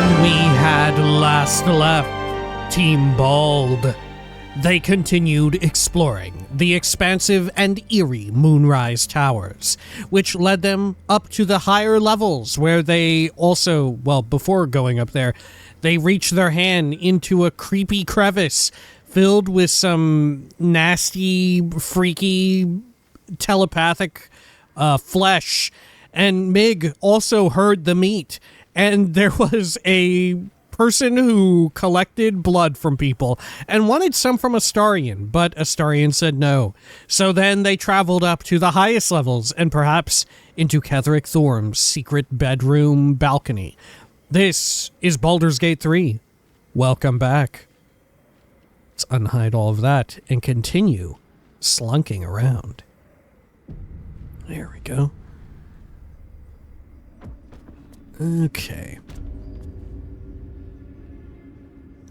When we had last left Team Bald, they continued exploring the expansive and eerie Moonrise Towers, which led them up to the higher levels where they also, well, before going up there, they reached their hand into a creepy crevice filled with some nasty, freaky, telepathic flesh. And Mig also heard the meat. And there was a person who collected blood from people and wanted some from Astarion, but Astarion said no. So then they traveled up to the highest levels and perhaps into Ketheric Thorm's secret bedroom balcony. This is Baldur's Gate 3. Welcome back. Let's unhide all of that and continue slunking around. There we go. Okay.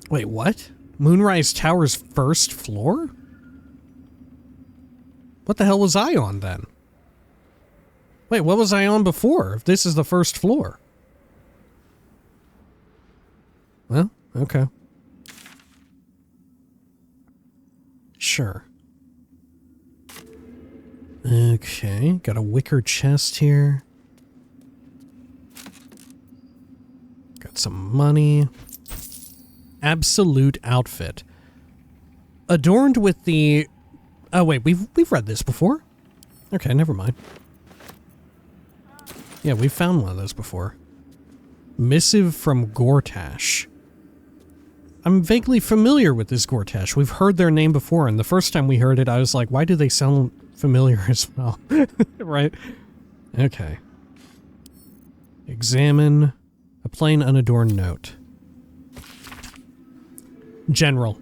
Wait, what? Moonrise Towers first floor? What the hell was I on then? Wait, what was I on before if this is the first floor? Well, okay. Sure. Okay, got a wicker chest here. Got some money. Absolute outfit. Adorned with the... Oh wait, we've read this before? Okay, never mind. Yeah, we found one of those before. Missive from Gortash. I'm vaguely familiar with this Gortash. We've heard their name before, and the first time we heard it, I was like, why do they sound familiar as well? Right? Okay. Examine a plain unadorned note. General,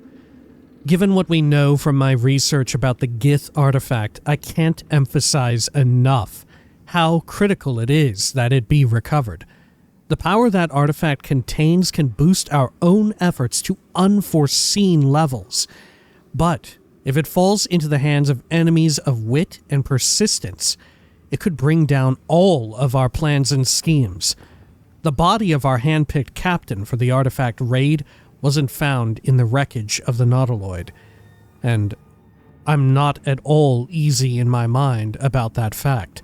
given what we know from my research about the Gith artifact, I can't emphasize enough how critical it is that it be recovered. The power that artifact contains can boost our own efforts to unforeseen levels. But if it falls into the hands of enemies of wit and persistence, it could bring down all of our plans and schemes. The body of our hand-picked captain for the artifact raid wasn't found in the wreckage of the Nautiloid, and I'm not at all easy in my mind about that fact.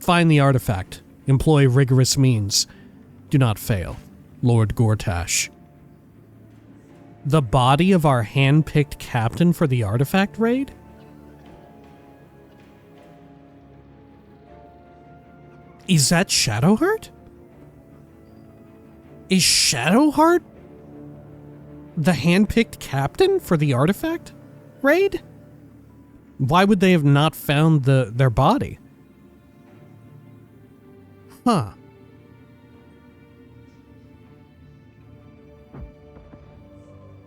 Find the artifact. Employ rigorous means. Do not fail. Lord Gortash. The body of our hand-picked captain for the artifact raid? Is that Shadowheart? Is Shadowheart the hand-picked captain for the artifact raid? Why would they have not found their body? Huh.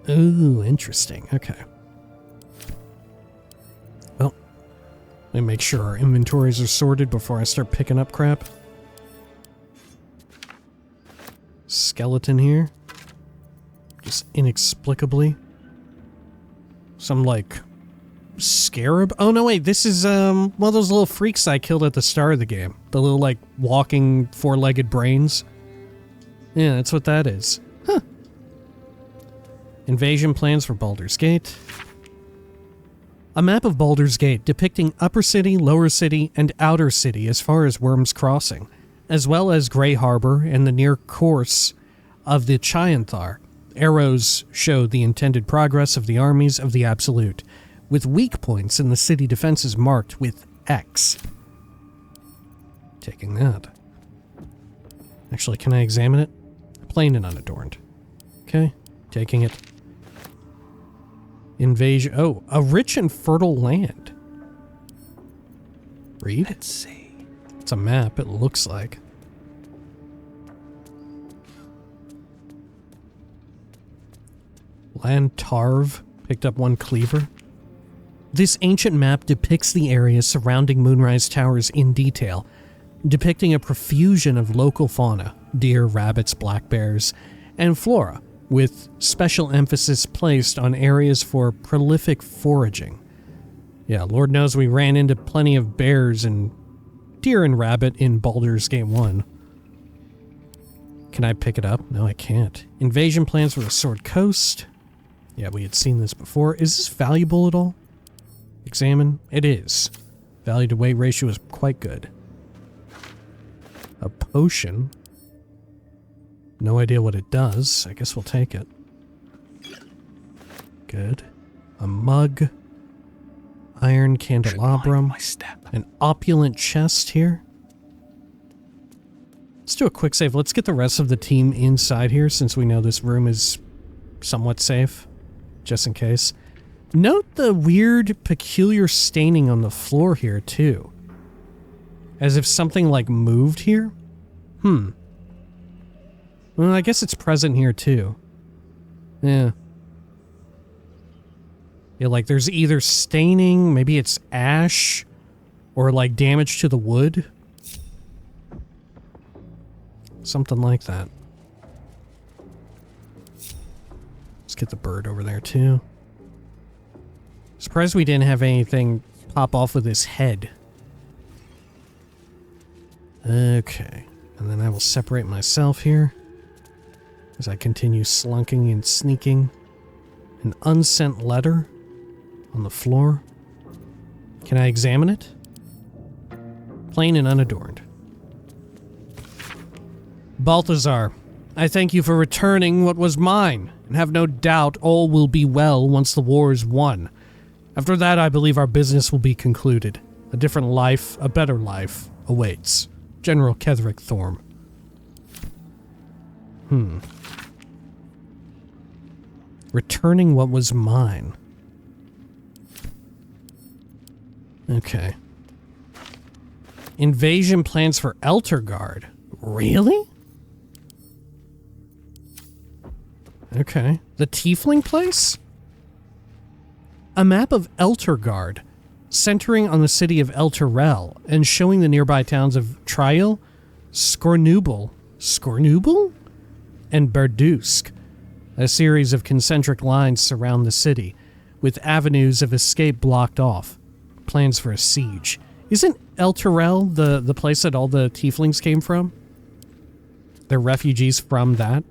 Ooh, interesting. Okay. Well, let me make sure our inventories are sorted before I start picking up crap. Skeleton here. Just inexplicably. Some, like, scarab? Oh, no, wait. This is, one of those little freaks I killed at the start of the game. The little, like, walking four-legged brains. Yeah, that's what that is. Huh. Invasion plans for Baldur's Gate. A map of Baldur's Gate depicting Upper City, Lower City, and Outer City as far as Worm's Crossing, as well as Grey Harbor and the near course of the Chianthar. Arrows show the intended progress of the armies of the Absolute, with weak points in the city defenses marked with X. Taking that. Actually, can I examine it? Plain and unadorned. Okay, taking it. Invasion. Oh, a rich and fertile land. Read? Let's see. It's a map, it looks like. Land Tarv. Picked up one cleaver. This ancient map depicts the area surrounding Moonrise Towers in detail, depicting a profusion of local fauna, deer, rabbits, black bears, and flora, with special emphasis placed on areas for prolific foraging. Yeah, Lord knows we ran into plenty of bears and deer and rabbit in Baldur's Gate 1. Can I pick it up? No, I can't. Invasion plans for the Sword Coast. Yeah, we had seen this before. Is this valuable at all? Examine. It is. Value to weight ratio is quite good. A potion. No idea what it does. I guess we'll take it. Good. A mug. Iron candelabrum. An opulent chest here. Let's do a quick save. Let's get the rest of the team inside here since we know this room is somewhat safe. Just in case. Note the weird, peculiar staining on the floor here, too. As if something, like, moved here? Well, I guess it's present here, too. Yeah. Yeah, like, there's either staining, maybe it's ash, or, like, damage to the wood. Something like that. Let's get the bird over there, too. Surprised we didn't have anything pop off with his head. Okay. And then I will separate myself here as I continue slunking and sneaking. An unsent letter on the floor. Can I examine it? Plain and unadorned. Balthazar, I thank you for returning what was mine, and have no doubt all will be well once the war is won. After that, I believe our business will be concluded. A different life, a better life, awaits. General Ketherick Thorm. Returning what was mine. Okay. Invasion plans for Eltergard. Really? Okay. The Tiefling place? A map of Eltergard, centering on the city of Elturel and showing the nearby towns of Trial, Skornubel, and Berdusk. A series of concentric lines surround the city, with avenues of escape blocked off. Plans for a siege. Isn't Elturel the place that all the Tieflings came from? They're refugees from that?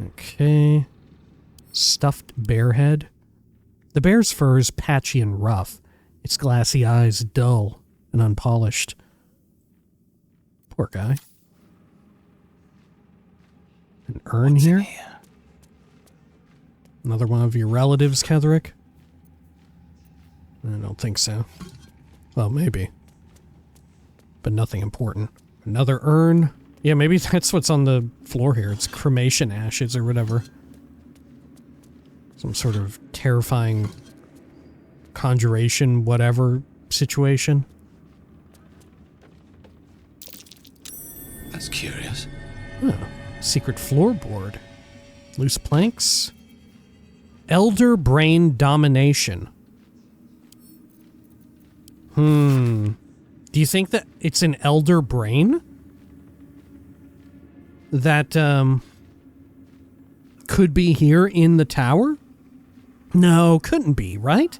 Okay. Stuffed bear head. The bear's fur is patchy and rough, its glassy eyes dull and unpolished. Poor guy. An urn here? Another one of your relatives, Ketherick? I don't think so. Well, maybe. But nothing important. Another urn? Yeah, maybe that's what's on the floor here. It's cremation ashes or whatever. Some sort of terrifying conjuration, whatever situation. That's curious. Oh, secret floorboard. Loose planks. Elder brain domination. Do you think that it's an elder brain? That, could be here in the tower? No, couldn't be, right?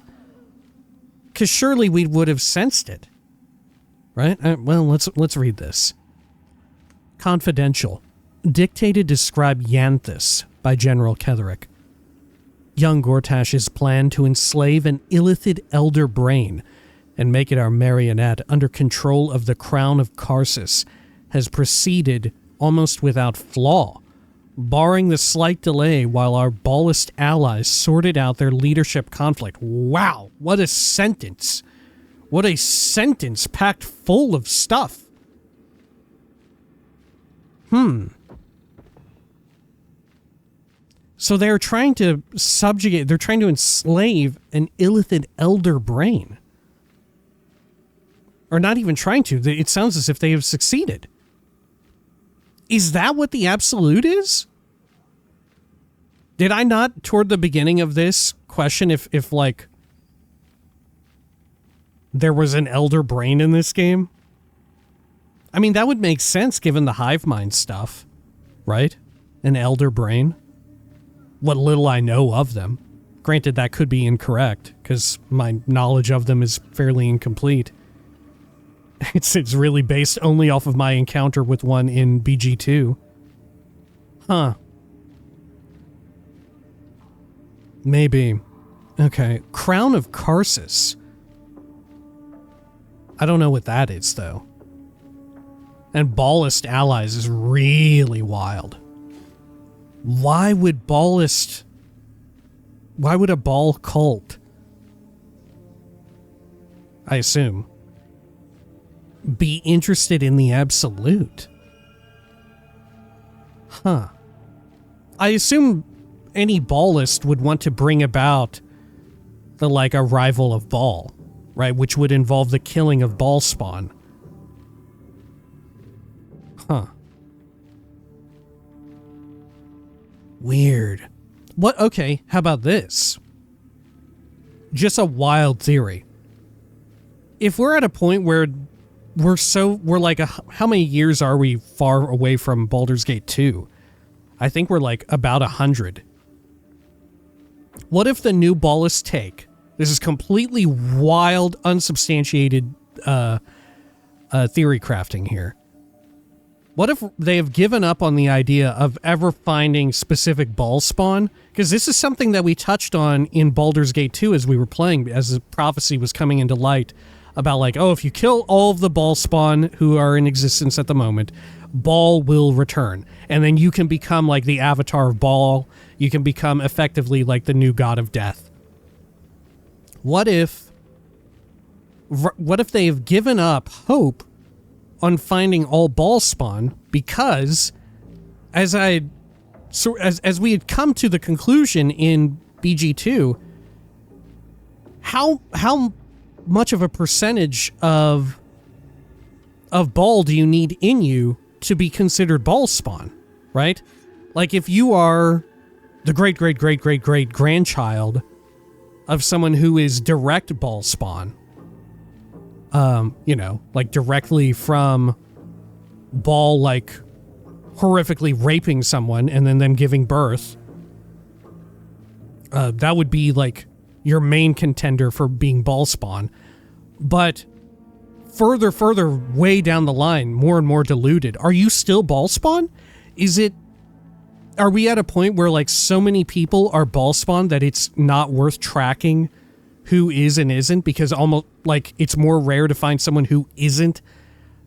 Because surely we would have sensed it. Right? Well, let's read this. Confidential. Dictated to scribe Yanthus by General Ketherick. Young Gortash's plan to enslave an illithid elder brain and make it our marionette under control of the crown of Karsus has proceeded almost without flaw, barring the slight delay while our Bhaalist allies sorted out their leadership conflict. Wow, what a sentence. What a sentence packed full of stuff. So they're trying to subjugate, they're trying to enslave an illithid elder brain. Or not even trying to. It sounds as if they have succeeded. Is that what the absolute is? Did I not, toward the beginning of this, question if like, there was an elder brain in this game? I mean, that would make sense given the hive mind stuff, right? An elder brain. What little I know of them. Granted, that could be incorrect, because my knowledge of them is fairly incomplete. It's really based only off of my encounter with one in BG2. Huh. Maybe. Okay. Crown of Karsus. I don't know what that is, though. And Ballist Allies is really wild. Why would a Bhaal cult, I assume, be interested in the Absolute? Huh. I assume any Bhaalist would want to bring about the, like, arrival of Bhaal, right? Which would involve the killing of Bhaal spawn. Huh. Weird. What? Okay, how about this? Just a wild theory. If we're at a point where we're like, how many years are we far away from Baldur's Gate 2? I think we're like about 100. What if the new Ballist take, this is completely wild, unsubstantiated theory crafting here. What if they have given up on the idea of ever finding specific Bhaal spawn? Because this is something that we touched on in Baldur's Gate 2 as we were playing, as the prophecy was coming into light about, like, oh, if you kill all of the Bhaal spawn who are in existence at the moment, Bhaal will return. And then you can become like the avatar of Bhaal. You can become effectively like the new god of death. What if they've given up hope on finding all Bhaal spawn because, as we had come to the conclusion in BG2, how much of a percentage of Bhaal do you need in you to be considered Bhaal spawn, right? Like, if you are the great-great-great-great-great-grandchild of someone who is direct Bhaal spawn, you know, like directly from Bhaal, like horrifically raping someone and then them giving birth, that would be like your main contender for being Bhaal spawn. But further way down the line, more and more diluted, are you still Bhaal spawn? Are we at a point where like so many people are Bhaal spawn that it's not worth tracking who is and isn't, because almost like it's more rare to find someone who isn't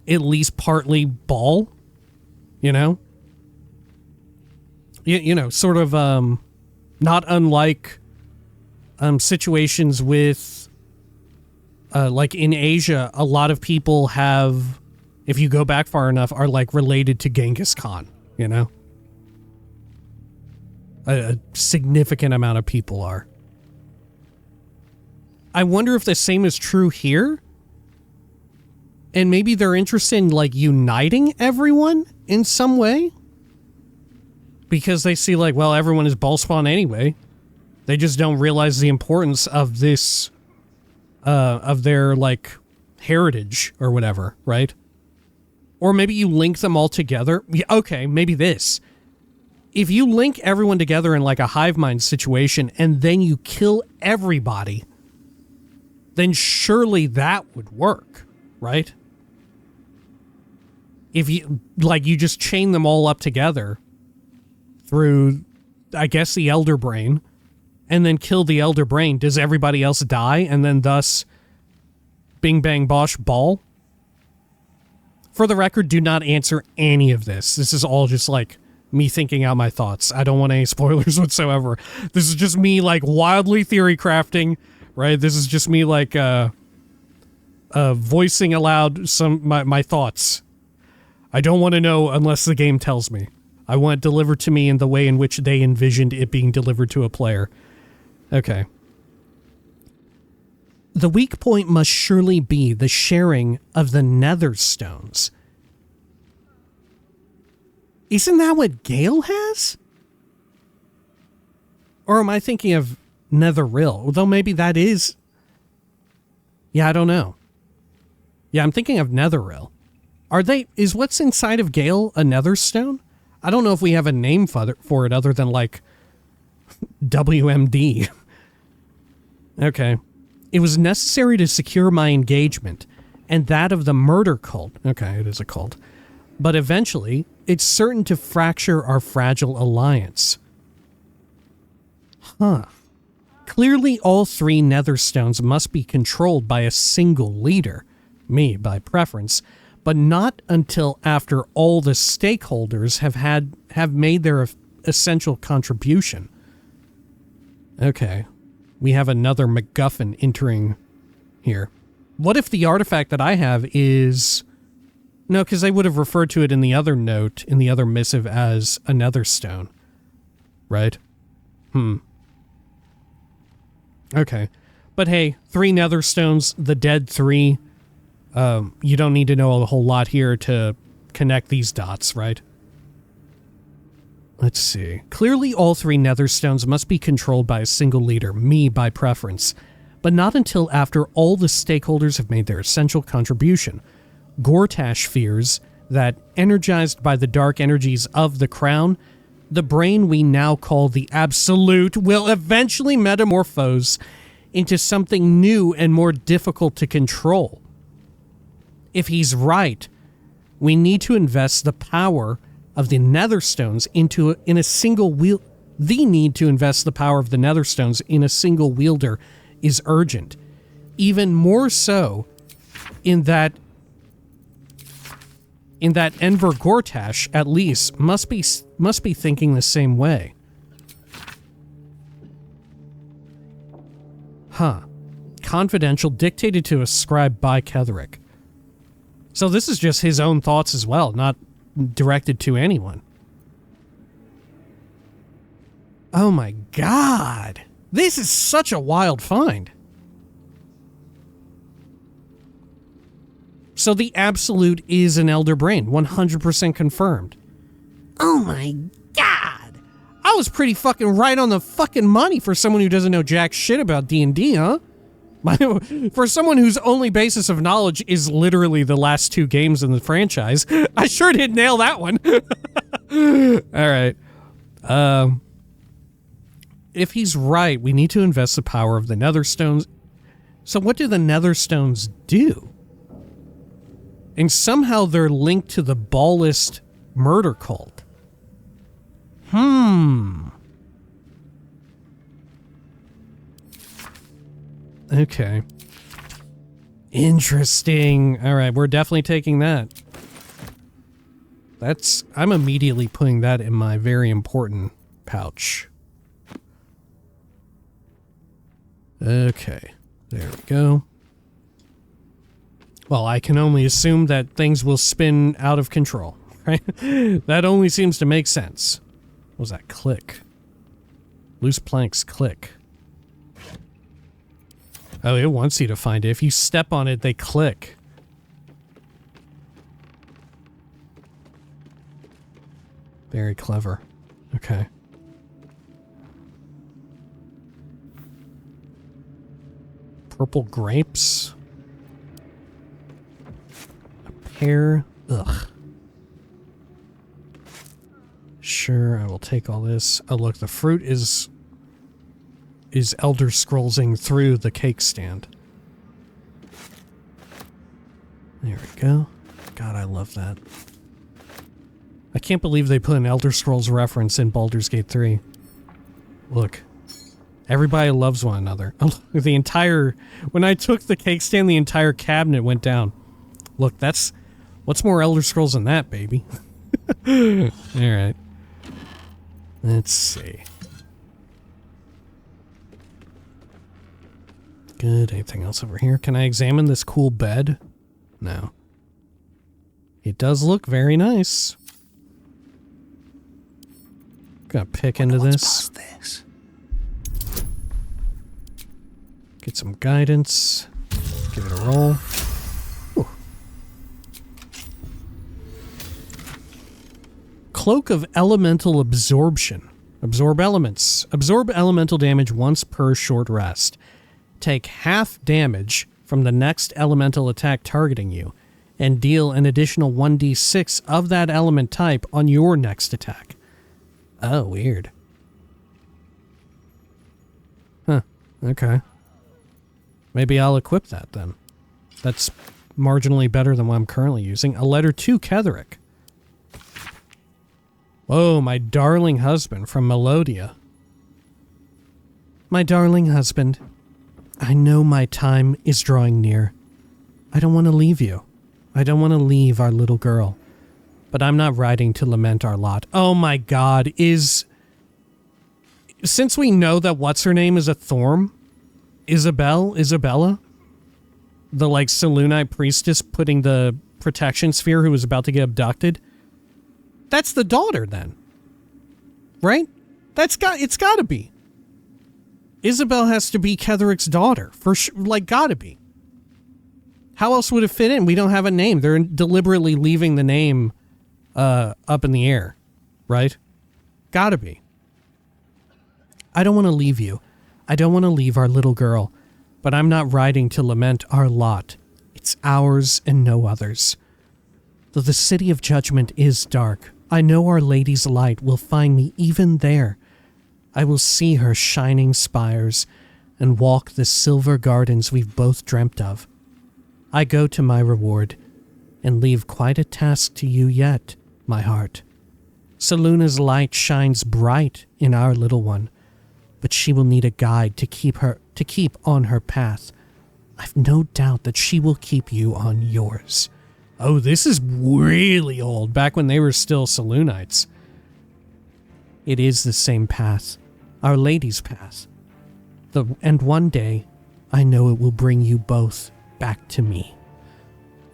at least partly Bhaal, you know? You know, sort of not unlike situations with like in Asia, a lot of people have, if you go back far enough, are like related to Genghis Khan, you know? A significant amount of people are. I wonder if the same is true here. And maybe they're interested in like uniting everyone in some way. Because they see like, well, everyone is Bhaal spawn anyway. They just don't realize the importance of this, of their like heritage or whatever, right? Or maybe you link them all together. Yeah, okay, maybe this. If you link everyone together in like a hive mind situation and then you kill everybody, then surely that would work, right? If you, like, you just chain them all up together through, I guess, the Elder Brain, and then kill the Elder Brain, does everybody else die, and then thus bing bang bosh Bhaal? For the record, do not answer any of this. This is all just like me thinking out my thoughts. I don't want any spoilers whatsoever. This is just me like wildly theory crafting, right? This is just me like voicing aloud my thoughts. I don't want to know unless the game tells me. I want it delivered to me in the way in which they envisioned it being delivered to a player. Okay. The weak point must surely be the sharing of the nether stones. Isn't that what Gale has? Or am I thinking of Netheril? Though maybe that is... Yeah, I don't know. Yeah, I'm thinking of Netheril. Is what's inside of Gale a nether stone? I don't know if we have a name for it other than like WMD. Okay. It was necessary to secure my engagement, and that of the murder cult. Okay, it is a cult. But eventually, it's certain to fracture our fragile alliance. Huh. Clearly, all 3 Netherstones must be controlled by a single leader, me by preference, but not until after all the stakeholders have made their essential contribution. Okay, we have another MacGuffin entering here. What if the artifact that I have is... No, because I would have referred to it in the other note, in the other missive, as a Netherstone. Right? Okay. But hey, 3 Netherstones, the dead 3. You don't need to know a whole lot here to connect these dots, right? Let's see. Clearly, all 3 Netherstones must be controlled by a single leader, me by preference, but not until after all the stakeholders have made their essential contribution. Gortash fears that, energized by the dark energies of the crown, the brain we now call the Absolute will eventually metamorphose into something new and more difficult to control. If he's right, we need to invest the power of the Netherstones in a single wheel. The need to invest the power of the Netherstones in a single wielder is urgent. Even more so in that Enver Gortash, at least, must be thinking the same way. Huh. Confidential, dictated to a scribe by Ketherick. So this is just his own thoughts as well, not directed to anyone. Oh my god! This is such a wild find. So the Absolute is an Elder Brain, 100% confirmed. Oh my god! I was pretty fucking right on the fucking money for someone who doesn't know jack shit about D&D, huh? For someone whose only basis of knowledge is literally the last 2 games in the franchise, I sure did nail that one. Alright. If he's right, we need to invest the power of the Netherstones. So what do the Netherstones do? And somehow they're linked to the Bhaalist murder cult. Okay. Interesting. Alright, we're definitely taking that. I'm immediately putting that in my very important pouch. Okay, there we go. Well, I can only assume that things will spin out of control, right? That only seems to make sense. What was that? Click. Loose planks click. Oh, it wants you to find it. If you step on it, they click. Very clever. Okay. Purple grapes. A pear. Ugh. Sure, I will take all this. Oh, look, the fruit is Elder Scrollsing through the cake stand. There we go. God, I love that. I can't believe they put an Elder Scrolls reference in Baldur's Gate 3. Look. Everybody loves one another. Oh, the entire... When I took the cake stand, the entire cabinet went down. Look, that's... What's more Elder Scrolls than that, baby? Alright. Let's see. Good. Anything else over here? Can I examine this cool bed? No. It does look very nice. Gonna pick into this. Get some guidance. Give it a roll. Ooh. Cloak of Elemental Absorption. Absorb elements. Absorb elemental damage once per short rest. Take half damage from the next elemental attack targeting you, and deal an additional 1d6 of that element type on your next attack. Oh, weird. Huh. Okay. Maybe I'll equip that then. That's marginally better than what I'm currently using. A letter to Ketherick. Oh, my darling husband from Melodia. My darling husband, I know my time is drawing near. I don't want to leave you. I don't want to leave our little girl. But I'm not writing to lament our lot. Oh my god, since we know that what's-her-name is a Thorm, Isabella, the, like, Selûnite priestess putting the protection sphere who was about to get abducted, that's the daughter, then. Right? It's gotta be. Isabel has to be Ketherick's daughter. For sure, like, gotta be. How else would it fit in? We don't have a name. They're deliberately leaving the name up in the air. Right? Gotta be. I don't want to leave you. I don't want to leave our little girl. But I'm not writing to lament our lot. It's ours and no others. Though the city of judgment is dark, I know Our Lady's light will find me even there. I will see her shining spires and walk the silver gardens we've both dreamt of. I go to my reward and leave quite a task to you yet, my heart. Selûne's light shines bright in our little one, but she will need a guide to keep on her path. I've no doubt that she will keep you on yours. Oh, this is really old, back when they were still Selûnites. It is the same path, Our Lady's path. And one day, I know it will bring you both back to me.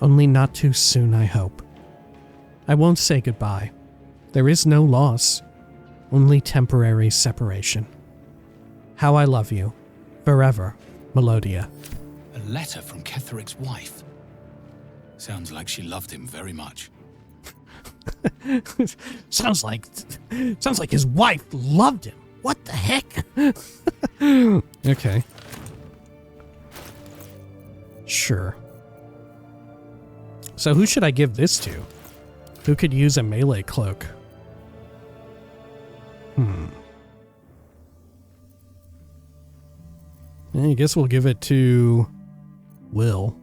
Only not too soon, I hope. I won't say goodbye. There is no loss, only temporary separation. How I love you, forever, Melodia. A letter from Ketherick's wife. Sounds like she loved him very much. sounds like his wife loved him. What the heck? Okay. Sure. So who should I give this to? Who could use a melee cloak? I guess we'll give it to Will.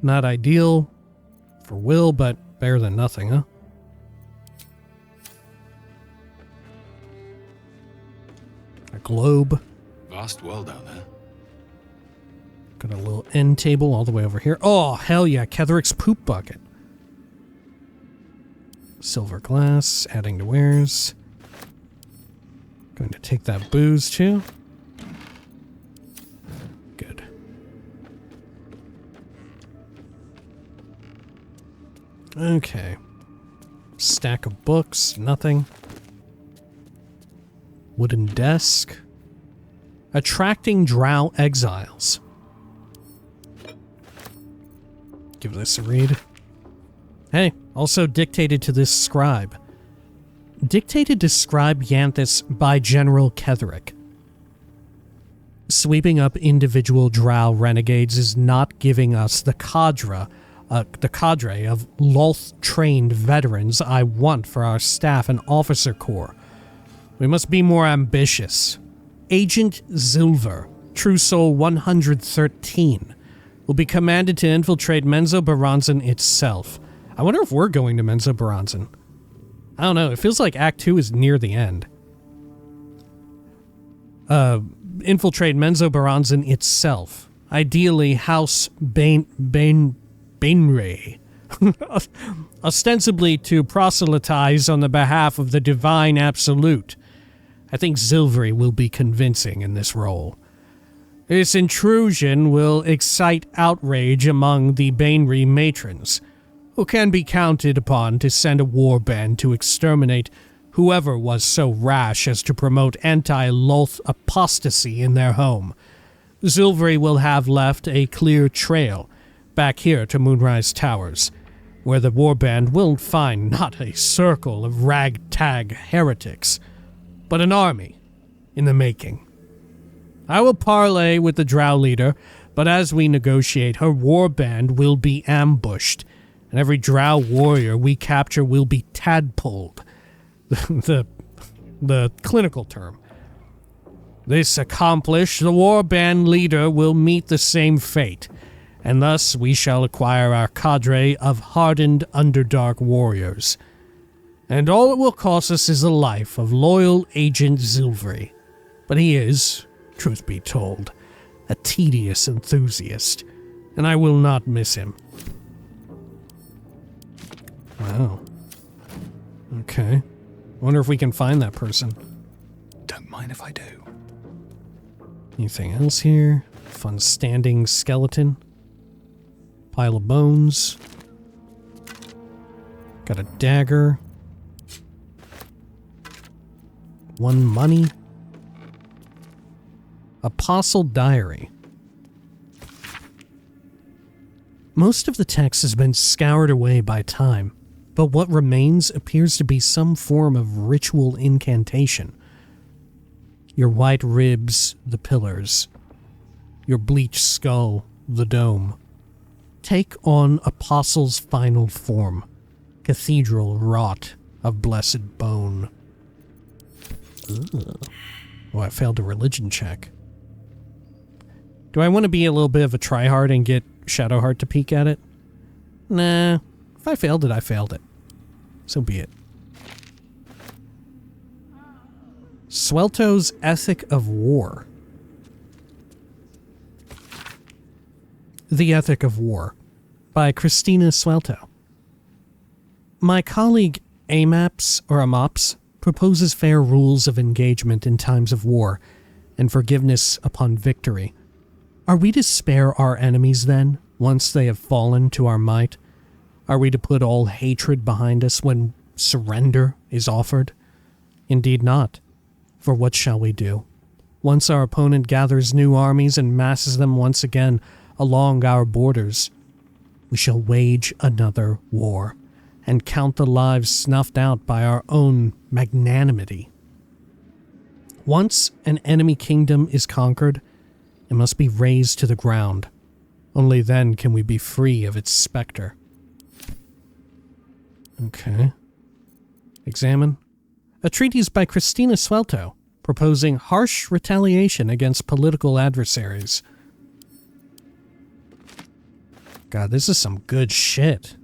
Not ideal for Will, but better than nothing, huh? A globe. Vast world out there. Got a little end table all the way over here. Oh, hell yeah, Ketherick's poop bucket. Silver glass, adding to wares. Going to take that booze too. Good. Okay. Stack of books, nothing. Wooden desk. Attracting drow exiles. Give this a read. Hey, also dictated to this scribe. Dictated to Scribe Yanthus by General Ketherick. Sweeping up individual drow renegades is not giving us the cadre of Lolth-trained veterans I want for our staff and officer corps. We must be more ambitious. Agent Zilver, True Soul 113, will be commanded to infiltrate Menzoberranzan itself. I wonder if we're going to Menzoberranzan. I don't know, it feels like Act 2 is near the end. Infiltrate Menzoberranzan itself. Ideally, House Bainray. Ostensibly to proselytize on the behalf of the Divine Absolute. I think Zilvery will be convincing in this role. This intrusion will excite outrage among the Bainry matrons, who can be counted upon to send a warband to exterminate whoever was so rash as to promote anti-Lolth apostasy in their home. Zilvery will have left a clear trail back here to Moonrise Towers, where the warband will find not a circle of ragtag heretics, but an army in the making. I will parley with the drow leader, but as we negotiate, her warband will be ambushed, and every drow warrior we capture will be tadpoled. The clinical term. This accomplished, the warband leader will meet the same fate, and thus we shall acquire our cadre of hardened Underdark warriors. And all it will cost us is the life of loyal Agent Zilvery. But he is, truth be told, a tedious enthusiast, and I will not miss him. Wow. Okay. Wonder if we can find that person. Don't mind if I do. Anything else here? Fun standing skeleton. Pile of bones. Got a dagger. 1 money. Apostle Diary. Most of the text has been scoured away by time, but what remains appears to be some form of ritual incantation. Your white ribs, the pillars. Your bleached skull, the dome. Take on Apostle's final form. Cathedral wrought of blessed bone. Ugh. Oh, I failed a religion check. Do I want to be a little bit of a tryhard and get Shadowheart to peek at it? Nah. If I failed it, I failed it. So be it. Swelto's Ethic of War. The Ethic of War by Christina Swelto. My colleague Amops proposes fair rules of engagement in times of war and forgiveness upon victory. Are we to spare our enemies then, once they have fallen to our might? Are we to put all hatred behind us when surrender is offered? Indeed not. For what shall we do? Once our opponent gathers new armies and masses them once again along our borders, we shall wage another war and count the lives snuffed out by our own magnanimity. Once an enemy kingdom is conquered, it must be razed to the ground. Only then can we be free of its specter. Okay. Examine. A treatise by Christina Swelto, proposing harsh retaliation against political adversaries. God, this is some good shit.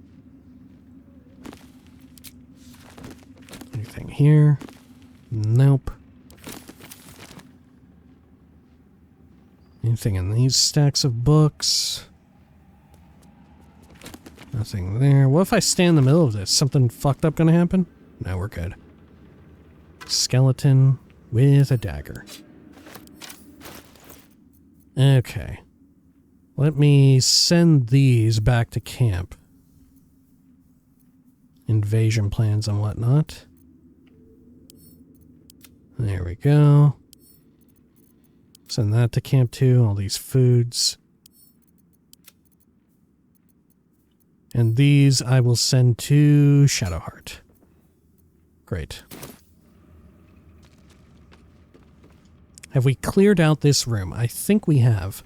Anything here? Nope. Anything in these stacks of books? Nothing there. What if I stay in the middle of this? Something fucked up gonna happen? No, we're good. Skeleton with a dagger. Okay. Let me send these back to camp. Invasion plans and whatnot. There we go. Send that to camp too, all these foods. And these I will send to Shadowheart. Great. Have we cleared out this room? I think we have.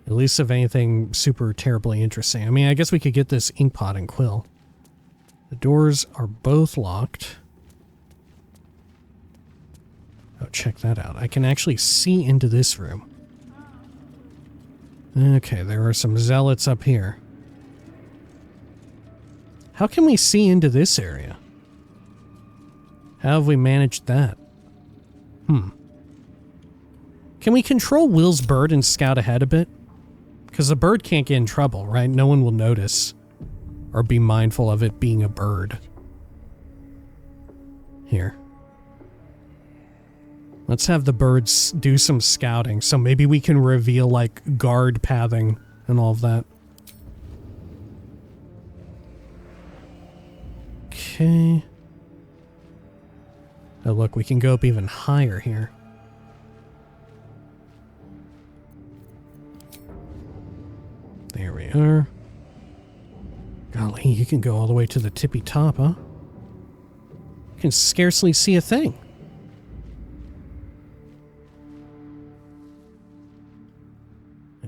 At least of anything super terribly interesting. I mean, I guess we could get this ink pot and quill. The doors are both locked. Oh, check that out. I can actually see into this room. Okay, there are some zealots up here. How can we see into this area? How have we managed that? Can we control Will's bird and scout ahead a bit? Because the bird can't get in trouble, right? No one will notice or be mindful of it being a bird. Here. Let's have the birds do some scouting, so maybe we can reveal, like, guard pathing and all of that. Okay. Oh, look, we can go up even higher here. There we are. Golly, you can go all the way to the tippy top, huh? You can scarcely see a thing.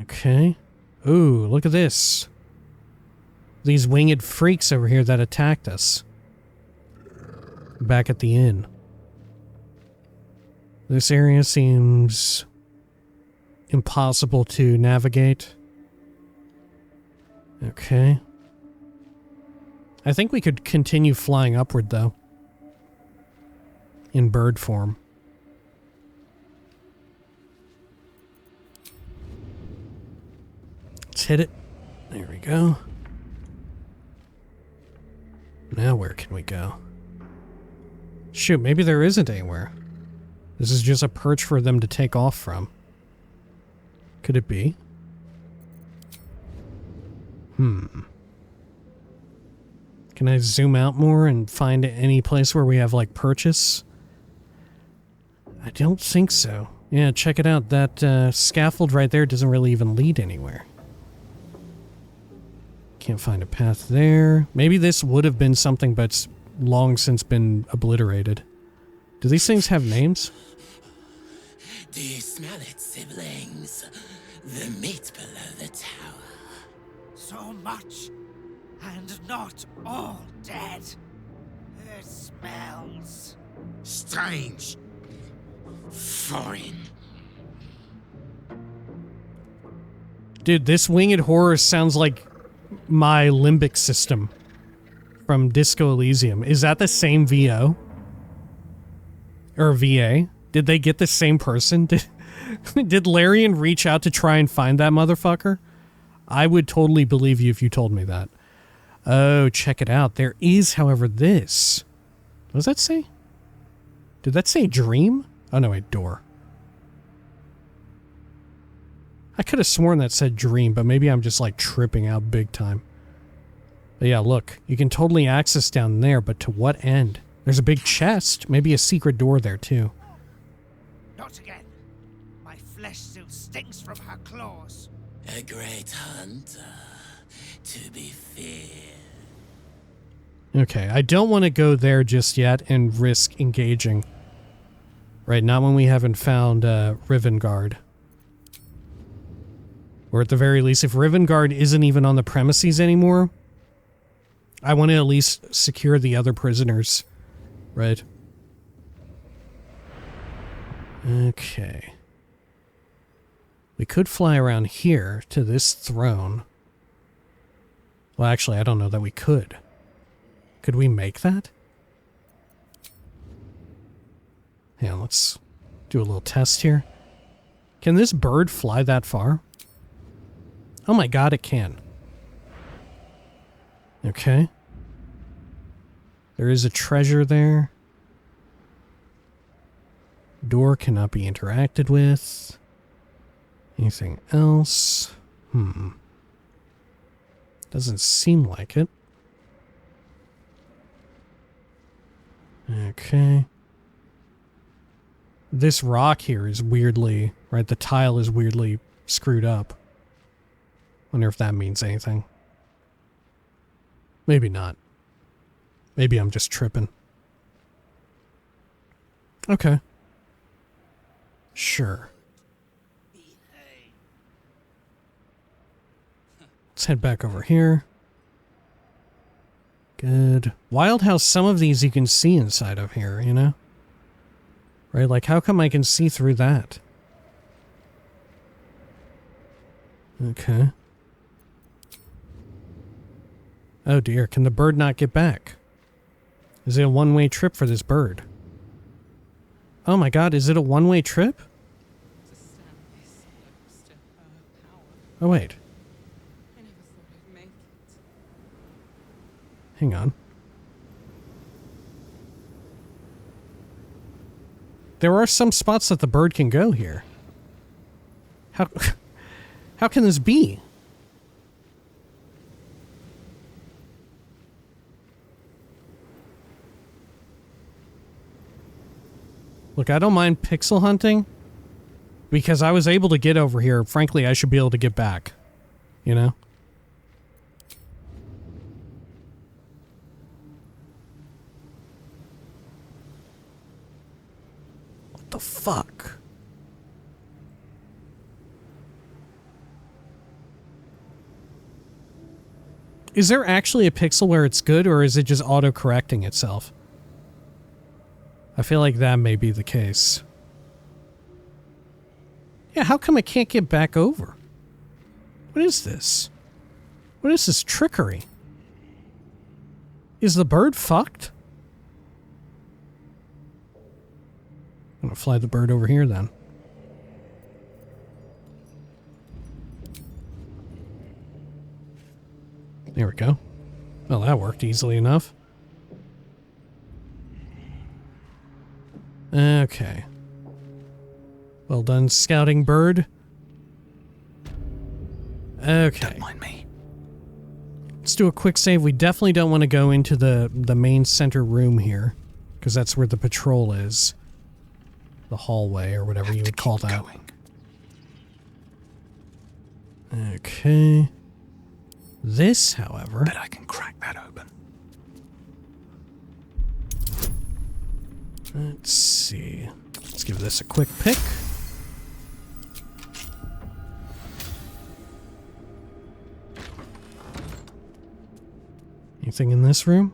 Okay. Ooh, look at this. These winged freaks over here that attacked us. Back at the inn. This area seems impossible to navigate. Okay. I think we could continue flying upward, though. In bird form. Let's hit it. There we go. Now where can we go? Shoot, maybe there isn't anywhere. This is just a perch for them to take off from. Could it be? Can I zoom out more and find any place where we have, like, perches? I don't think so. Yeah, check it out. That scaffold right there doesn't really even lead anywhere. Can't find a path there. Maybe this would have been something, but it's long since been obliterated. Do these things have names? Do you smell it, siblings? The meat below the tower. So much, and not all dead. It smells strange. Foreign. Dude, this winged horror sounds like my limbic system from Disco Elysium. Is that the same VO? Or VA? Did they get the same person? Did Larian reach out to try and find that motherfucker? I would totally believe you if you told me that. Oh, check it out. There is, however, this. What does that say? Did that say dream? Oh, no, wait, door. I could have sworn that said dream, but maybe I'm just, like, tripping out big time. But yeah, look. You can totally access down there, but to what end? There's a big chest. Maybe a secret door there, too. not again. My flesh still stinks from her claws. A great hunter, to be feared. Okay, I don't want to go there just yet and risk engaging. Right, not when we haven't found Rivengard. Or at the very least, if Rivengard isn't even on the premises anymore, I want to at least secure the other prisoners. Right. Okay. We could fly around here to this throne. Well, actually, I don't know that we could. Could we make that? Yeah, let's do a little test here. Can this bird fly that far? Oh my god, it can. Okay. There is a treasure there. Door cannot be interacted with. Anything else? Doesn't seem like it. Okay. This rock here is weirdly, right, the tile is weirdly screwed up. Wonder if that means anything. Maybe not. Maybe I'm just tripping. Okay. Sure. Let's head back over here. Good. Wild how some of these you can see inside of here, you know? Right, like how come I can see through that? Okay. Oh dear, can the bird not get back? Is it a one-way trip for this bird? Oh my god, is it a one-way trip? Oh wait. Hang on. There are some spots that the bird can go here. How can this be? Look, I don't mind pixel hunting because I was able to get over here. Frankly, I should be able to get back. You know? What the fuck? Is there actually a pixel where it's good, or is it just auto-correcting itself? I feel like that may be the case. Yeah, how come I can't get back over? What is this? What is this trickery? Is the bird fucked? I'm gonna fly the bird over here then. There we go. Well, that worked easily enough. Okay. Well done, scouting bird. Okay. Don't mind me. Let's do a quick save. We definitely don't want to go into the main center room here, because that's where the patrol is. The hallway, or whatever you would call that. Okay. This, however... Bet I can crack that open. Let's see. Let's give this a quick pick. Anything in this room?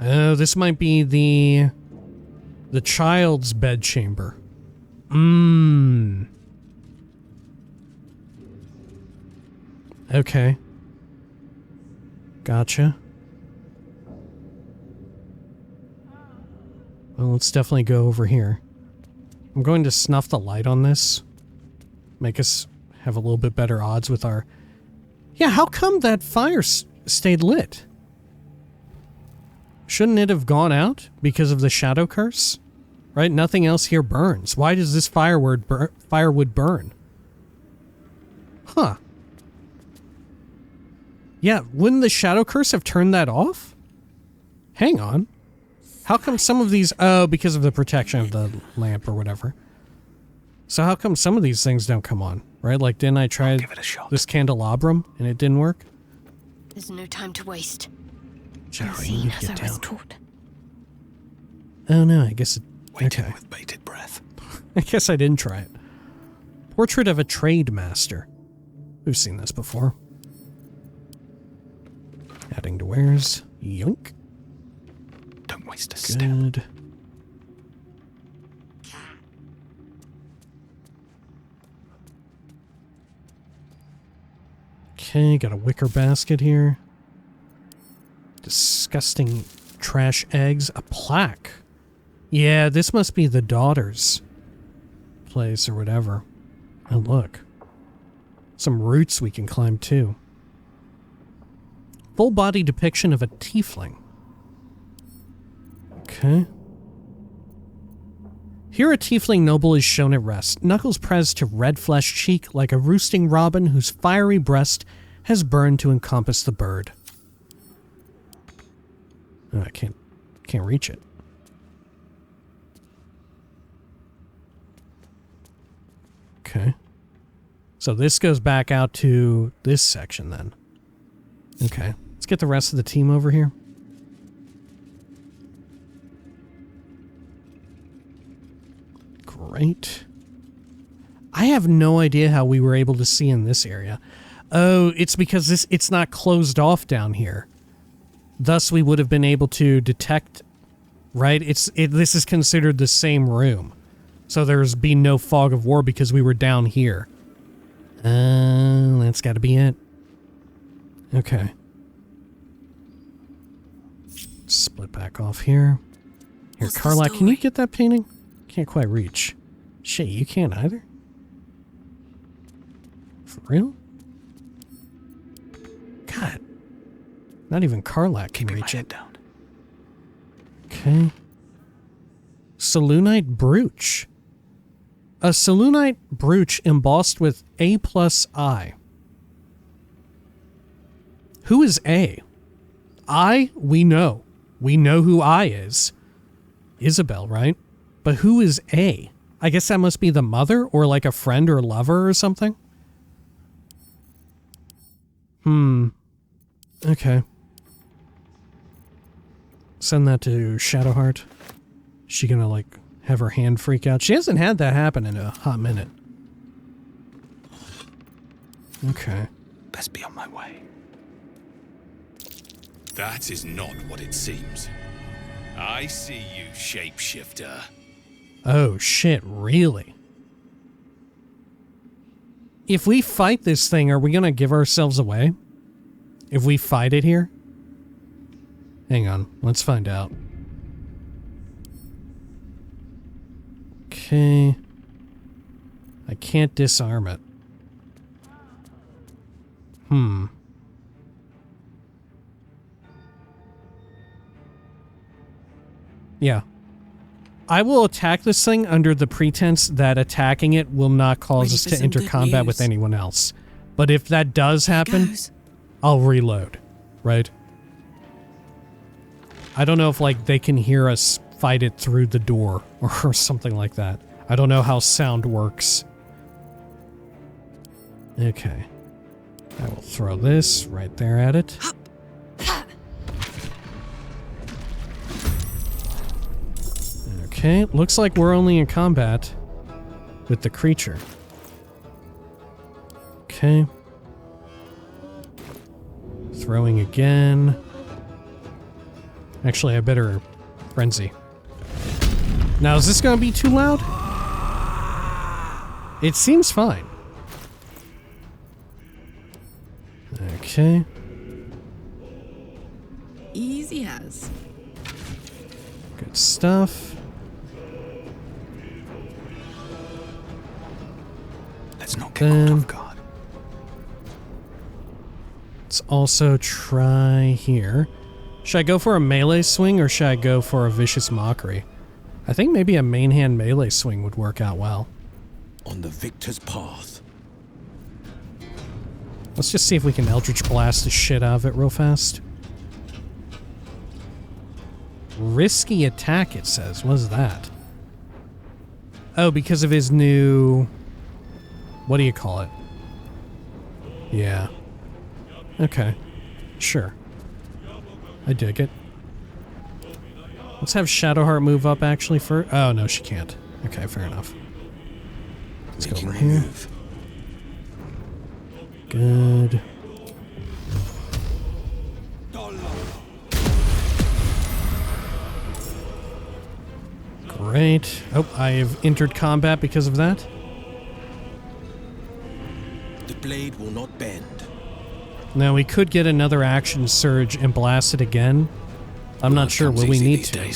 Oh, this might be the child's bedchamber. Okay. Gotcha. Well, let's definitely go over here. I'm going to snuff the light on this. Make us have a little bit better odds with our... Yeah, how come that fire stayed lit? Shouldn't it have gone out because of the shadow curse? Right? Nothing else here burns. Why does this firewood burn? Huh. Yeah, wouldn't the shadow curse have turned that off? Hang on. How come some of these... Oh, because of the protection of the lamp or whatever. So how come some of these things don't come on? Right? Like, didn't I try this candelabrum and it didn't work? There's no time to waste. Sorry, you as get I was down. taught. Oh no, I guess it... Waiting Okay. with bated breath. I guess I didn't try it. Portrait of a trade master. We've seen this before. Adding to wares. Yoink. Don't waste a step. Good. Okay, got a wicker basket here. Disgusting trash eggs. A plaque. Yeah, this must be the daughter's place or whatever. Oh, look. Some roots we can climb too. Full body depiction of a tiefling. Okay. Here a tiefling noble is shown at rest, knuckles pressed to red flesh cheek like a roosting robin whose fiery breast has burned to encompass the bird. Oh, I can't reach it. Okay. So this goes back out to this section then. Okay. Let's get the rest of the team over here. Great. I have no idea how we were able to see in this area. Oh, it's because it's not closed off down here. Thus, we would have been able to detect, right? This is considered the same room. So there's been no fog of war because we were down here. That's got to be it. Okay. Split back off here. Here, Carla, can you get that painting? Can't quite reach. Shit, you can't either? For real? God. Not even Karlak can reach it. Down. Okay. Selûnite brooch. A Selûnite brooch embossed with A+I. Who is A? I? We know. We know who I is. Isabel, right? But who is A? I guess that must be the mother or like a friend or lover or something? Okay. Send that to Shadowheart. She gonna, like, have her hand freak out? She hasn't had that happen in a hot minute. Okay. Best be on my way. That is not what it seems. I see you, shapeshifter. Oh, shit, really? If we fight this thing, are we going to give ourselves away? If we fight it here? Hang on, let's find out. Okay. I can't disarm it. Yeah. I will attack this thing under the pretense that attacking it will not cause us to enter combat with anyone else. But if that does happen, I'll reload, right? I don't know if, like, they can hear us fight it through the door or something like that. I don't know how sound works. Okay. I will throw this right there at it. Okay, looks like we're only in combat with the creature. Okay. Throwing again. Actually, I better frenzy. Now, is this gonna be too loud? It seems fine. Okay. Easy as. Good stuff. Let's not get caught off guard. Let's also try here. Should I go for a melee swing or should I go for a vicious mockery? I think maybe a main hand melee swing would work out well. On the victor's path. Let's just see if we can Eldritch Blast the shit out of it real fast. Risky attack, it says. What is that? Oh, because of his new... What do you call it? Yeah. Okay. Sure. I dig it. Let's have Shadowheart move up actually first. Oh, no, she can't. Okay, fair enough. Let's go over here. Good. Great. Oh, I have entered combat because of that. The blade will not bend. Now, we could get another action surge and blast it again. I'm not sure. Will we need to?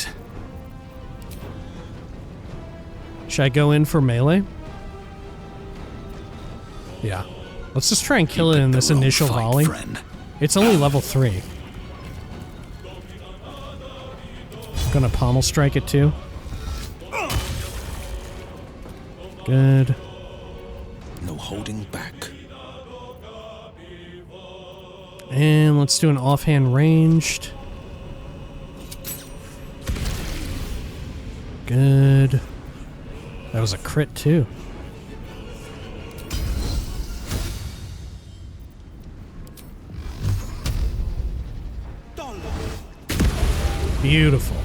Should I go in for melee? Yeah. Let's just try and kill it in this initial volley. It's only level 3. Gonna pommel strike it too. Good. No holding back. And let's do an offhand ranged. Good. That was a crit too. Beautiful.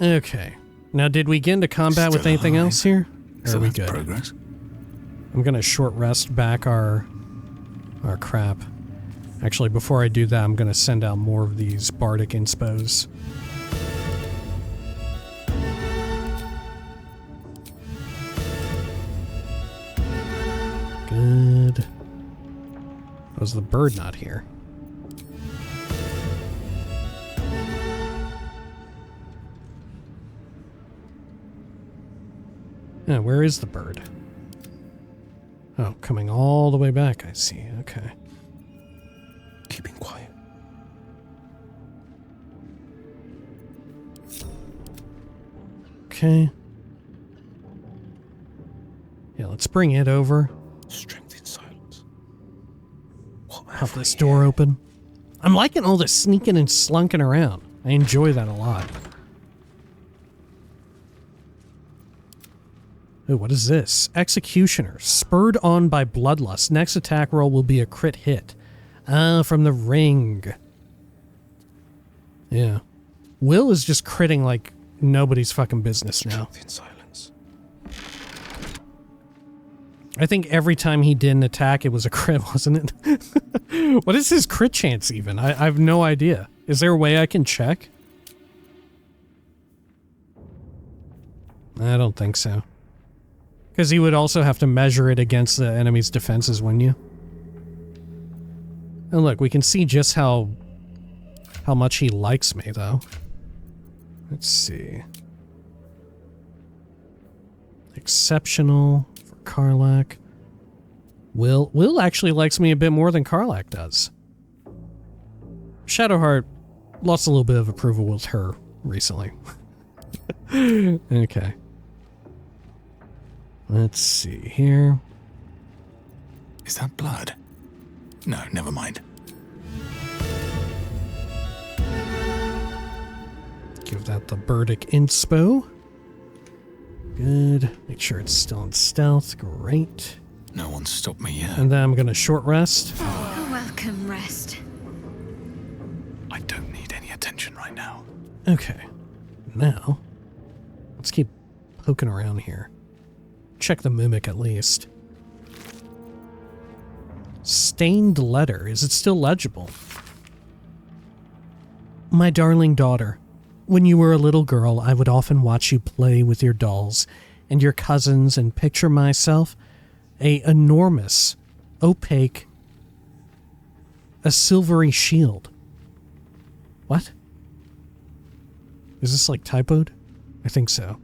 Okay. Now, did we get into combat with anything else here? Or are we good? Progress. I'm gonna short rest back our crap. Actually, before I do that, I'm gonna send out more of these bardic inspos. Good. Was the bird not here? Yeah, where is the bird? Oh, coming all the way back, I see. Okay. Keeping quiet. Okay. Yeah, let's bring it over. Strength in silence. Pop this door open. I'm liking all this sneaking and slunking around. I enjoy that a lot. Ooh, what is this? Executioner. Spurred on by bloodlust. Next attack roll will be a crit hit. Ah, from the ring. Yeah. Will is just critting like nobody's fucking business now. Strength in silence. I think every time he did an attack, it was a crit, wasn't it? What is his crit chance even? I have no idea. Is there a way I can check? I don't think so. Because you would also have to measure it against the enemy's defenses, wouldn't you? And look, we can see just how much he likes me, though. Let's see. Exceptional for Karlach. Will actually likes me a bit more than Karlach does. Shadowheart lost a little bit of approval with her recently. Okay. Let's see here. Is that blood? No, never mind. Give that the Burdick inspo. Good. Make sure it's still in stealth. Great. No one stopped me yet. And then I'm gonna short rest. A welcome rest. I don't need any attention right now. Okay. Now, let's keep poking around here. Check the mimic at least. Stained letter. Is it still legible? My darling daughter, when you were a little girl, I would often watch you play with your dolls and your cousins and picture myself a enormous, opaque, a silvery shield. What? Is this like typoed? I think so.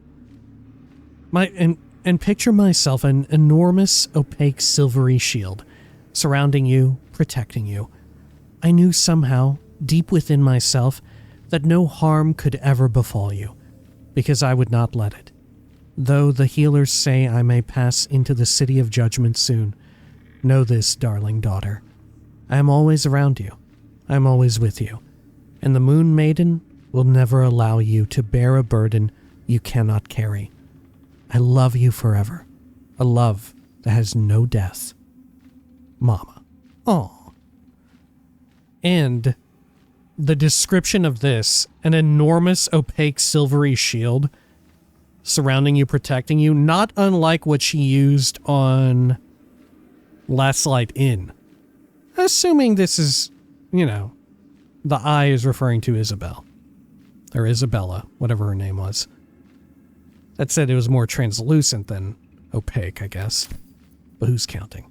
And picture myself an enormous, opaque, silvery shield surrounding you, protecting you. I knew somehow, deep within myself, that no harm could ever befall you, because I would not let it. Though the healers say I may pass into the city of judgment soon, know this, darling daughter. I am always around you. I am always with you. And the Moon Maiden will never allow you to bear a burden you cannot carry. I love you forever. A love that has no death. Mama. Aw. And the description of this, an enormous opaque silvery shield surrounding you, protecting you, not unlike what she used on Last Light Inn. Assuming this is, you know, the eye is referring to Isabel. Or Isabella, whatever her name was. That said, it was more translucent than opaque, I guess. But who's counting?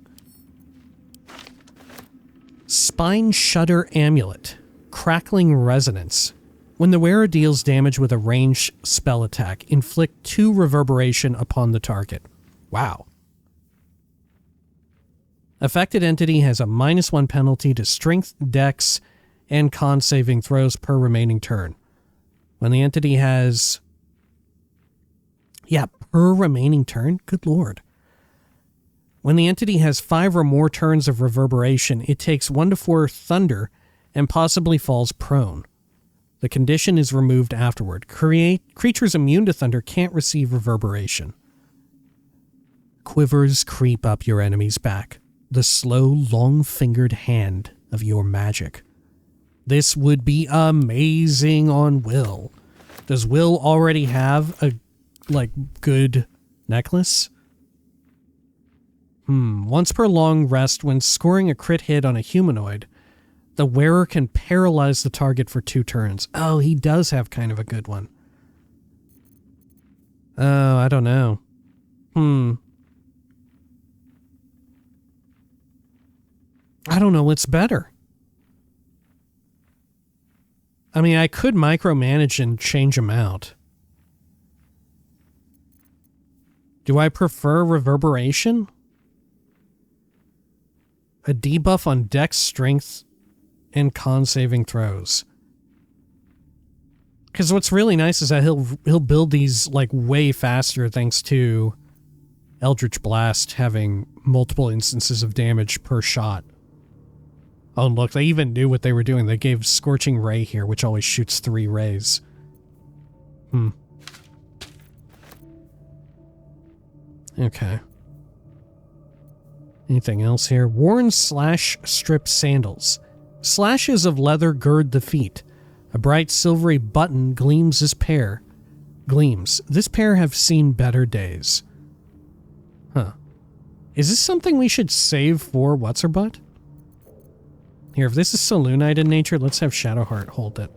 Spine Shudder Amulet. Crackling Resonance. When the wearer deals damage with a ranged spell attack, inflict 2 reverberation upon the target. Wow. Affected entity has a -1 penalty to strength, dex, and con saving throws per remaining turn. When the entity has... Yeah, per remaining turn? Good lord. When the entity has 5 or more turns of reverberation, it takes 1 to 4 thunder and possibly falls prone. The condition is removed afterward. Creatures immune to thunder can't receive reverberation. Quivers creep up your enemy's back. The slow, long-fingered hand of your magic. This would be amazing on Will. Does Will already have a, good necklace? Once per long rest, when scoring a crit hit on a humanoid, the wearer can paralyze the target for 2 turns. Oh, he does have kind of a good one. Oh, I don't know. I don't know what's better. I mean, I could micromanage and change them out. Do I prefer reverberation? A debuff on dex, strength, and con saving throws. Because what's really nice is that he'll build these way faster thanks to Eldritch Blast having multiple instances of damage per shot. Oh, and look, they even knew what they were doing. They gave Scorching Ray here, which always shoots 3 rays. Okay. Anything else here? Worn /strip sandals. Slashes of leather gird the feet. A bright silvery button gleams this pair. This pair have seen better days. Huh. Is this something we should save for what's-her-butt? Here, if this is Selûnite in nature, let's have Shadowheart hold it.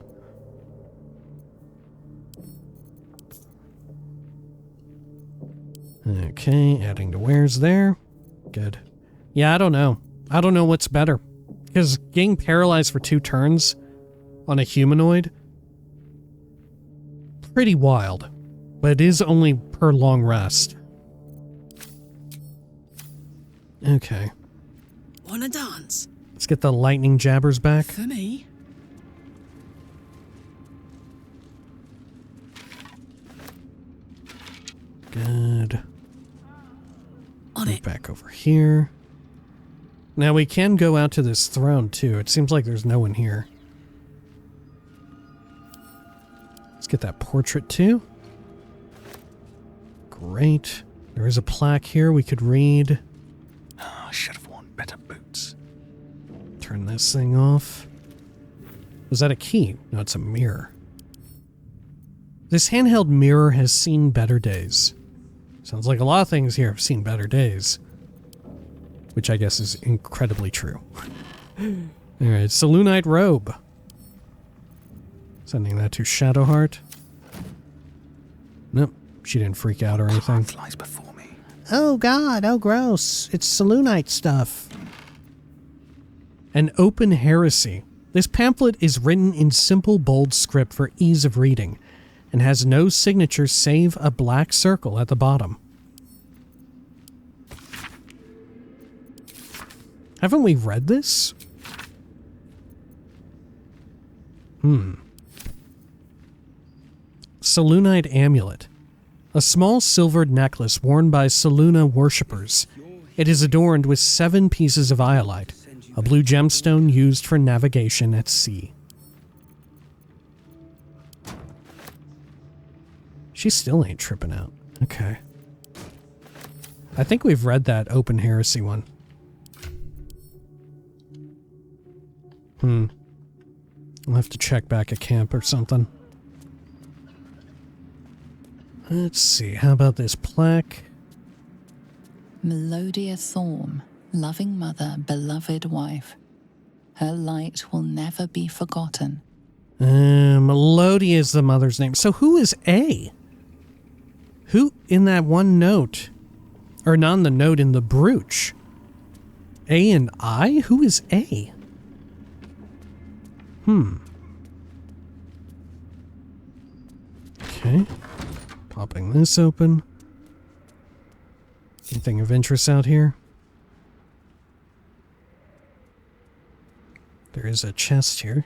Okay, adding to wares there. Good. Yeah, I don't know. I don't know what's better. Because getting paralyzed for 2 turns on a humanoid, pretty wild. But it is only per long rest. Okay. Wanna dance? Let's get the lightning jabbers back. For me? Good. On Move it. back over here. Now we can go out to this throne too. It seems like there's no one here. Let's get that portrait too. Great. There is a plaque here we could read. I should have worn better boots. Turn this thing off. Was that a key? No, it's a mirror. This handheld mirror has seen better days. Sounds like a lot of things here have seen better days. Which I guess is incredibly true. Alright, Selûnite robe. Sending that to Shadowheart. Nope, she didn't freak out or anything. Flies before me. Oh god, oh gross. It's Selûnite stuff. An open heresy. This pamphlet is written in simple, bold script for ease of reading, and has no signature save a black circle at the bottom. Haven't we read this? Selûnite amulet. A small silvered necklace worn by Selûna worshippers. It is adorned with 7 pieces of iolite, a blue gemstone used for navigation at sea. She still ain't tripping out. Okay. I think we've read that open heresy one. I'll have to check back at camp or something. Let's see, how about this plaque? Melodia Thorm, loving mother, beloved wife. Her light will never be forgotten. Melodia is the mother's name. So who is A? Who in that one note? Or not in the note, in the brooch? A and I? Who is A? Okay. Popping this open. Anything of interest out here? There is a chest here.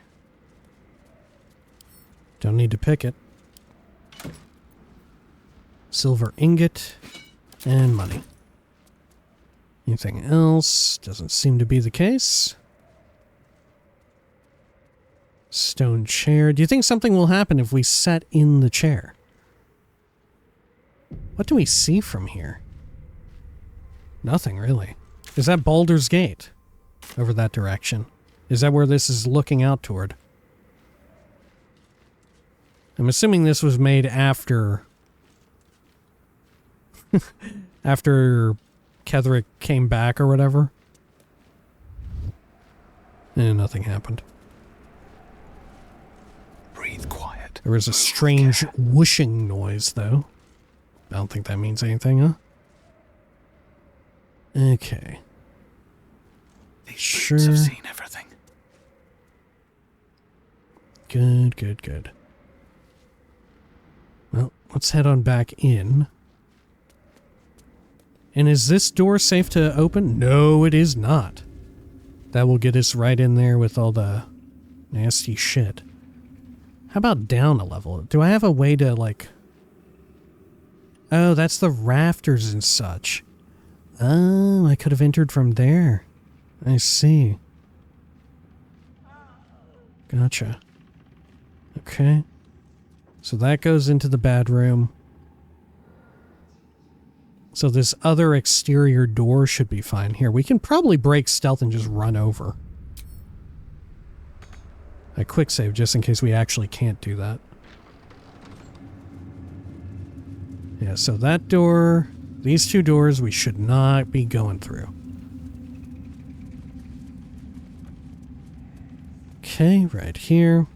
Don't need to pick it. Silver ingot and money. Anything else? Doesn't seem to be the case. Stone chair. Do you think something will happen if we set in the chair? What do we see from here? Nothing, really. Is that Baldur's Gate? Over that direction? Is that where this is looking out toward? I'm assuming this was made after... after Ketheric came back or whatever. And nothing happened. Breathe quiet. There was a strange whooshing noise, though. I don't think that means anything, huh? Okay. These boots have seen everything. Good, good, good. Well, let's head on back in. And is this door safe to open? No, it is not. That will get us right in there with all the nasty shit. How about down a level? Do I have a way to, like... Oh, that's the rafters and such. Oh, I could have entered from there. I see. Gotcha. Okay. So that goes into the bad room. So this other exterior door should be fine here. We can probably break stealth and just run over. A quick save just in case we actually can't do that. Yeah, so that door, these 2 doors we should not be going through. Okay, right here.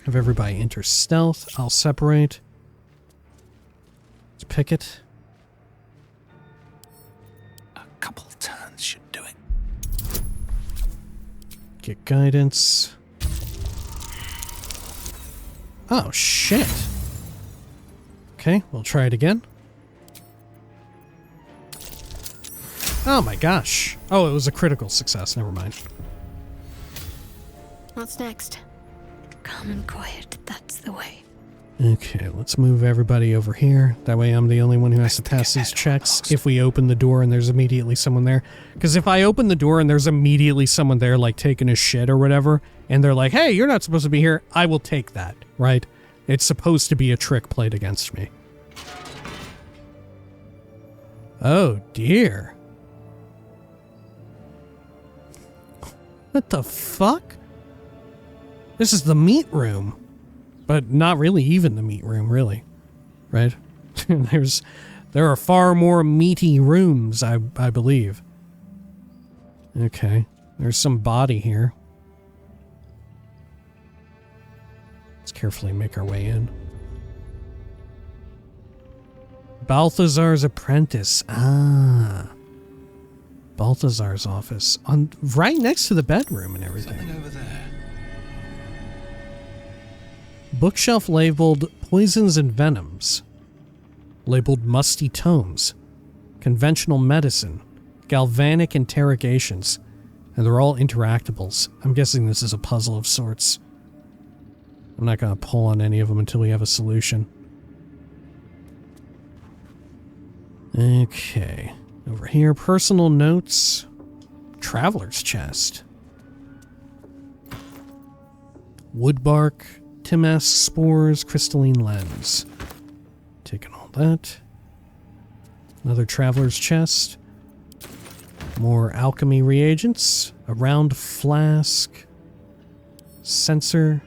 Have everybody enter stealth. I'll separate. Let's pick it. couple turns should do it. Get guidance. Oh, shit. Okay, we'll try it again. Oh my gosh. Oh, it was a critical success. Never mind. What's next? Calm and quiet, that's the way. Okay, let's move everybody over here. That way I'm the only one who has to pass these checks if we open the door and there's immediately someone there. Because if I open the door and there's immediately someone there, like taking a shit or whatever, and they're like, hey, you're not supposed to be here, I will take that, right? It's supposed to be a trick played against me. Oh, dear. What the fuck? This is the meat room. But not really even the meat room, really. Right? There are far more meaty rooms, I believe. Okay. There's some body here. Let's carefully make our way in. Balthazar's apprentice. Ah. Balthazar's office. Right next to the bedroom and everything. Something over there. Bookshelf labeled Poisons and Venoms. Labeled Musty Tomes. Conventional Medicine. Galvanic Interrogations. And they're all interactables. I'm guessing this is a puzzle of sorts. I'm not going to pull on any of them until we have a solution. Okay. Over here, personal notes. Traveler's chest. Woodbark. Timask spores, crystalline lens. Taking all that. Another traveler's chest. More alchemy reagents. A round flask. Sensor.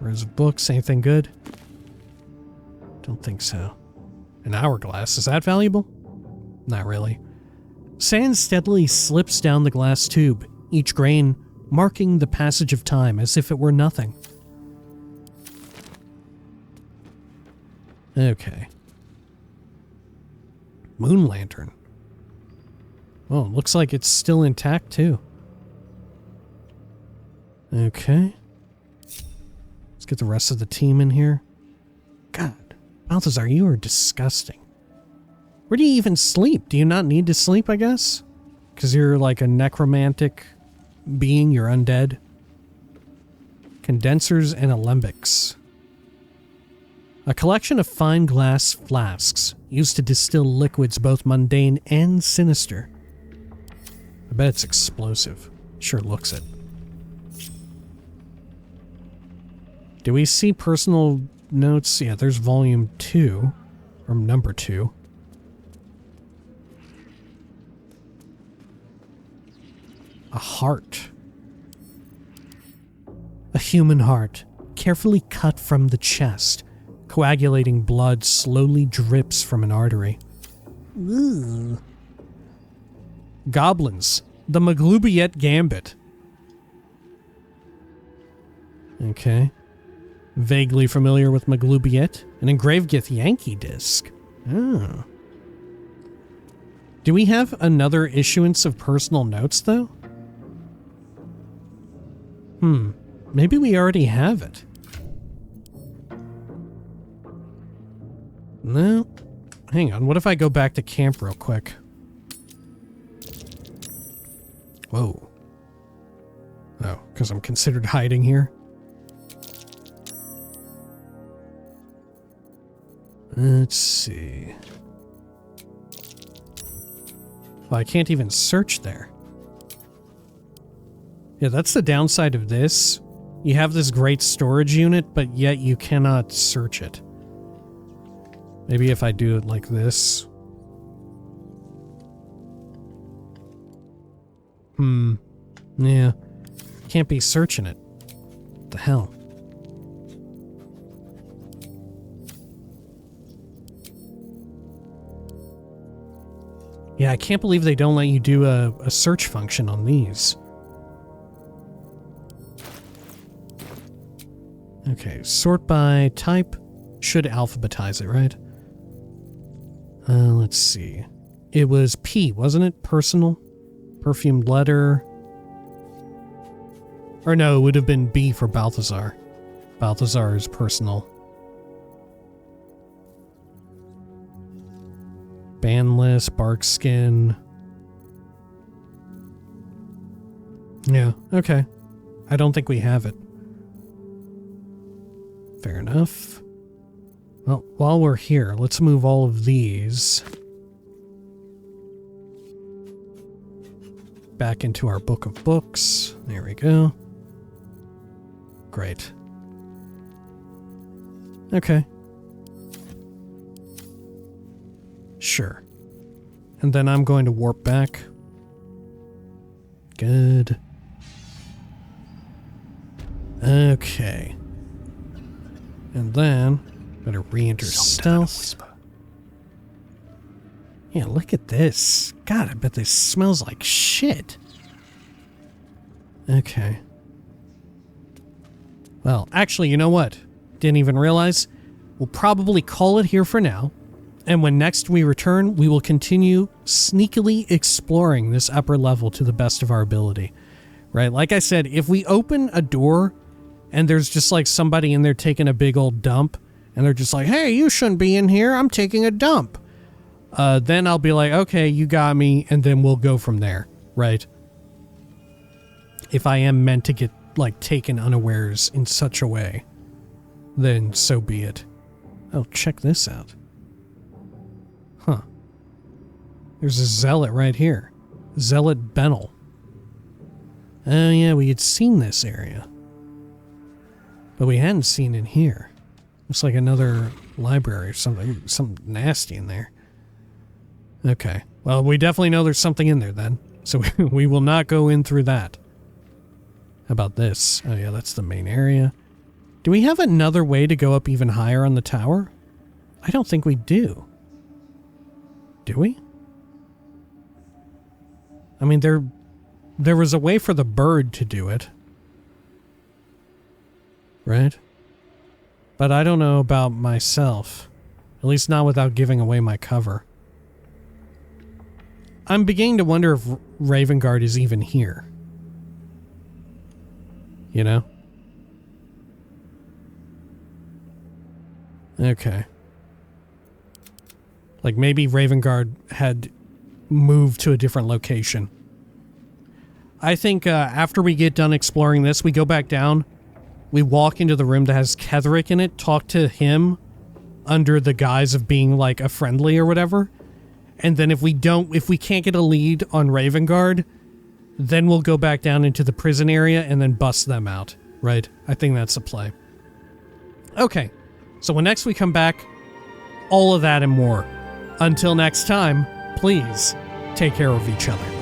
Rows of books. Anything good? Don't think so. An hourglass. Is that valuable? Not really. Sand steadily slips down the glass tube, each grain marking the passage of time as if it were nothing. Okay. Moon lantern. Oh, looks like it's still intact too. Okay. Let's get the rest of the team in here. God, Balthazar, you are disgusting. Where do you even sleep? Do you not need to sleep, I guess? Because you're like a necromantic being, you're undead. Condensers and alembics. A collection of fine glass flasks used to distill liquids both mundane and sinister. I bet it's explosive. Sure looks it. Do we see personal notes? Yeah, there's volume 2. Or number 2. A heart. A human heart, carefully cut from the chest. Coagulating blood slowly drips from an artery. Ugh. Goblins. The Maglubiet Gambit. Okay. Vaguely familiar with Maglubiet. An engraved Yankee disc. Oh. Do we have another issuance of personal notes, though? Maybe we already have it. No. Hang on, what if I go back to camp real quick? Whoa. Oh, because I'm considered hiding here? Let's see. Well, I can't even search there. Yeah, that's the downside of this. You have this great storage unit, but yet you cannot search it. Maybe if I do it like this. Yeah. Can't be searching it. What the hell? Yeah, I can't believe they don't let you do a search function on these. Okay, sort by type. Should alphabetize it, right? Let's see. It was P, wasn't it? Personal? Perfumed letter. Or no, it would have been B for Balthazar. Balthazar is personal. Bandless, bark skin. Yeah, okay. I don't think we have it. Fair enough. Well, while we're here, let's move all of these back into our book of books. There we go. Great. Okay. Sure. And then I'm going to warp back. Good. Okay. And then, better re-enter stealth. Yeah, look at this. God, I bet this smells like shit. Okay. Well, actually, you know what? Didn't even realize. We'll probably call it here for now. And when next we return, we will continue sneakily exploring this upper level to the best of our ability. Right? Like I said, if we open a door and there's just like somebody in there taking a big old dump, and they're just like, hey, you shouldn't be in here, I'm taking a dump. Then I'll be like, okay, you got me, and then we'll go from there, right? If I am meant to get, like, taken unawares in such a way, then so be it. Oh, check this out. Huh. There's a zealot right here. Zealot Bennel. Oh yeah, we had seen this area. But we hadn't seen it here. Looks like another library or something. Something nasty in there. Okay. Well, we definitely know there's something in there then. So we will not go in through that. How about this? Oh yeah, that's the main area. Do we have another way to go up even higher on the tower? I don't think we do. Do we? I mean, there was a way for the bird to do it. Right? But I don't know about myself. At least not without giving away my cover. I'm beginning to wonder if Ravengard is even here. You know? Okay. Like maybe Ravengard had moved to a different location. I think after we get done exploring this, we go back down. We walk into the room that has Ketherick in it, talk to him under the guise of being like a friendly or whatever. And then if we can't get a lead on Ravengard, then we'll go back down into the prison area and then bust them out, right? I think that's the play. Okay, so when next we come back, all of that and more. Until next time, please take care of each other.